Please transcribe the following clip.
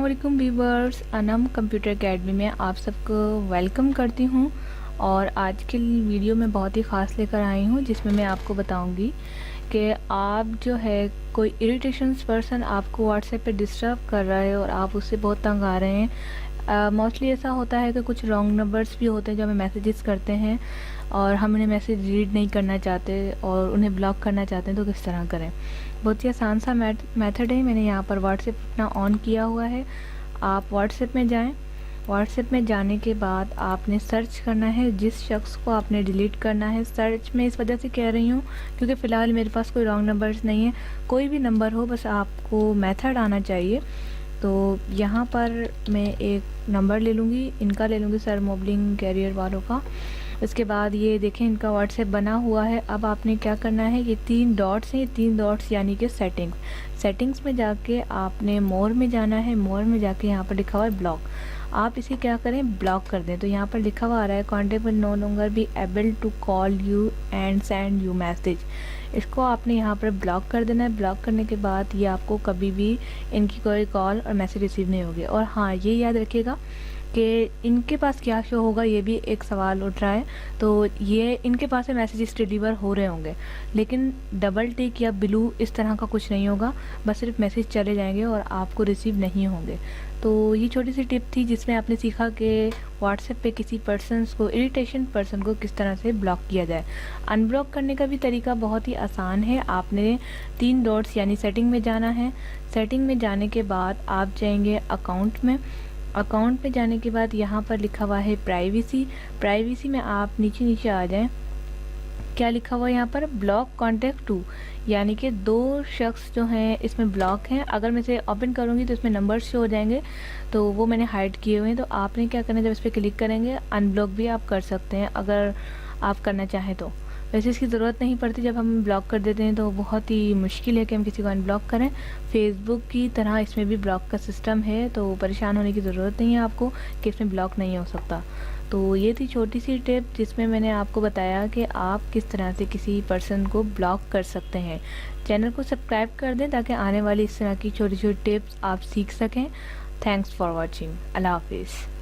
अस्सलामुअलैकुम viewers, Anam computer academy में आप सबको वेलकम करती हूँ। और आज के वीडियो में बहुत ही ख़ास लेकर आई हूँ, जिसमें मैं आपको बताऊँगी कि आप जो है कोई इरिटेशंस पर्सन आपको व्हाट्सएप पे डिस्टर्ब कर रहा है और आप उससे बहुत तंग आ रहे हैं। मोस्टली ऐसा होता है कि कुछ रॉन्ग नंबर्स भी होते हैं जो हमें मैसेजेस करते हैं और हम उन्हें मैसेज रीड नहीं करना चाहते और उन्हें ब्लॉक करना चाहते हैं, तो किस तरह करें। बहुत ही आसान सा मेथड है। मैंने यहाँ पर व्हाट्सएप अपना ऑन किया हुआ है। आप व्हाट्सएप में जाएं। व्हाट्सएप में जाने के बाद आपने सर्च करना है जिस शख्स को आपने डिलीट करना है। सर्च में इस वजह से कह रही हूँ क्योंकि फ़िलहाल मेरे पास कोई रॉन्ग नंबर्स नहीं है। कोई भी नंबर हो, बस आपको मेथड आना चाहिए। तो यहाँ पर मैं एक नंबर ले लूँगी, इनका ले लूँगी, सर मोबलिंग कैरियर वालों का। इसके बाद ये देखें इनका व्हाट्सएप बना हुआ है। अब आपने क्या करना है, ये 3 डॉट्स हैं, ये 3 डॉट्स यानी कि सेटिंग्स में जाके आपने मोर में जाना है। मोर में जाके यहाँ पर लिखा हुआ है ब्लॉक। आप इसे क्या करें, ब्लॉक कर दें। तो यहाँ पर लिखा हुआ आ रहा है contact will no longer be able to call you and send you message. इसको आपने यहाँ पर ब्लॉक कर देना है। ब्लॉक करने के बाद ये आपको कभी भी इनकी कोई कॉल और मैसेज रिसीव नहीं होगी। और हाँ, ये याद रखिएगा कि इनके पास क्या शो होगा, ये भी एक सवाल उठ रहा है। तो ये इनके पास से मैसेजेस डिलीवर हो रहे होंगे, लेकिन डबल टिक या ब्लू इस तरह का कुछ नहीं होगा, बस सिर्फ मैसेज चले जाएंगे और आपको रिसीव नहीं होंगे। तो ये छोटी सी टिप थी जिसमें आपने सीखा कि व्हाट्सएप पे किसी इरिटेशन पर्सन को किस तरह से ब्लॉक किया जाए। अनब्लॉक करने का भी तरीका बहुत ही आसान है। आपने 3 डॉट्स यानी सेटिंग में जाना है। सेटिंग में जाने के बाद आप जाएंगे अकाउंट में। अकाउंट में जाने के बाद यहाँ पर लिखा हुआ है प्राइवेसी में आप नीचे आ जाएं। क्या लिखा हुआ है यहाँ पर, ब्लॉक कॉन्टेक्ट 2, यानी कि 2 शख्स जो हैं इसमें ब्लॉक हैं। अगर मैं इसे ओपन करूँगी तो इसमें नंबर्स शो हो जाएंगे, तो वो मैंने हाइड किए हुए हैं। तो आपने क्या करना है, जब इस पर क्लिक करेंगे अनब्लॉक भी आप कर सकते हैं अगर आप करना चाहें तो। वैसे इसकी ज़रूरत नहीं पड़ती, जब हम ब्लॉक कर देते हैं तो बहुत ही मुश्किल है कि हम किसी को अनब्लॉक करें। फेसबुक की तरह इसमें भी ब्लॉक का सिस्टम है, तो परेशान होने की ज़रूरत नहीं है आपको कि इसमें ब्लॉक नहीं हो सकता। तो ये थी छोटी सी टिप जिसमें मैंने आपको बताया कि आप किस तरह से किसी पर्सन को ब्लॉक कर सकते हैं। चैनल को सब्सक्राइब कर दें ताकि आने वाली इस तरह की छोटी छोटी टिप्स आप सीख सकें। Thanks for watching. अल्लाह हाफिज़।